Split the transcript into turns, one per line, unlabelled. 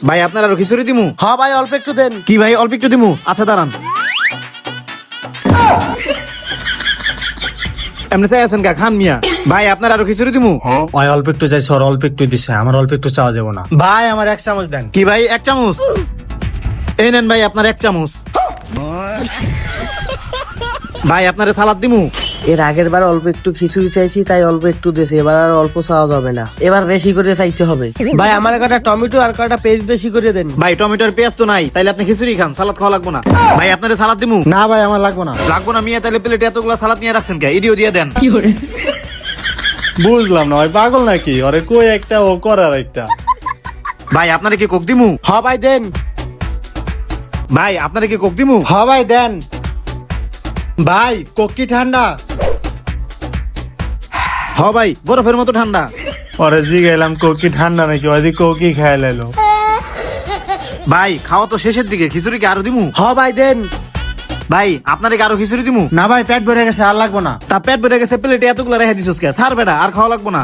ভাই আপনার আরো খিচুড়ি দিমু?
হ্যাঁ ভাই অল্প একটু দেন।
কি ভাই অল্প একটু দিমু? আচ্ছা দাঁড়ান। এমনি চাই আছেন কা খান মিয়া? ভাই আপনার আরো খিচুড়ি দিমু?
ওই অল্প একটু চাইছে, ওর অল্প একটু দিছে, আমার অল্প একটু চাওয়া যাবো না। ভাই আমার 1 চামচ দেন।
কি ভাই 1 চামচ? এই নেন ভাই আপনার 1 চামচ। ভাই আপনারে সালাদ দিমু?
এর আগের বার অল্প একটু খিচুড়ি চাইছি তাই অল্প একটু দিয়েছি, এবার আর অল্প চাওয়া যাবে না, এবার বেশি করে চাইতে হবে। ভাই আমার কটা টমেটো আর কটা পেঁয়াজ বেশি করে দেন।
ভাই টমেটোর পেঁয়াজ তো নাই, তাইলে আপনি খিচুড়ি খান, সালাদ খাওয়া লাগবো না। ভাই আপনারে সালাদ দিমু?
না ভাই আমার লাগবো না।
লাগবো না মিয়া? তাইলে প্লেটে এতগুলা সালাদ নিয়ে রাখছেন কে? ইডিও দিয়ে দেন।
বুঝলাম না, ওই পাগল নাকি? ওরে কই একটা ও করার একটা।
ভাই আপনারে কি কোক দিমু?
হ্যাঁ ভাই দেন।
ভাই আপনারে কি কোক দিমু?
হ্যাঁ ভাই দেন। ভাই কোক কি ঠান্ডা?
হ ভাই বরফের মতো ঠান্ডা।
ওরে জিগাইলাম কোক কি ঠান্ডা নাকি, ওই কোকি খাই লাইলো।
ভাই খাওয়া তো শেষের দিকে, খিচুড়ি কি আরো দিমু?
হ্যাঁ ভাই দেন।
ভাই আপনারে কি আরো খিচুড়ি দিমু?
না ভাই পেট ভরে গেছে, আর লাগবো না।
তা পেট বেড়ে গেছে, প্লেটে এতগুলা রেখে দিছিস কে? ছাড় বেটা, আর খাওয়া লাগবো না।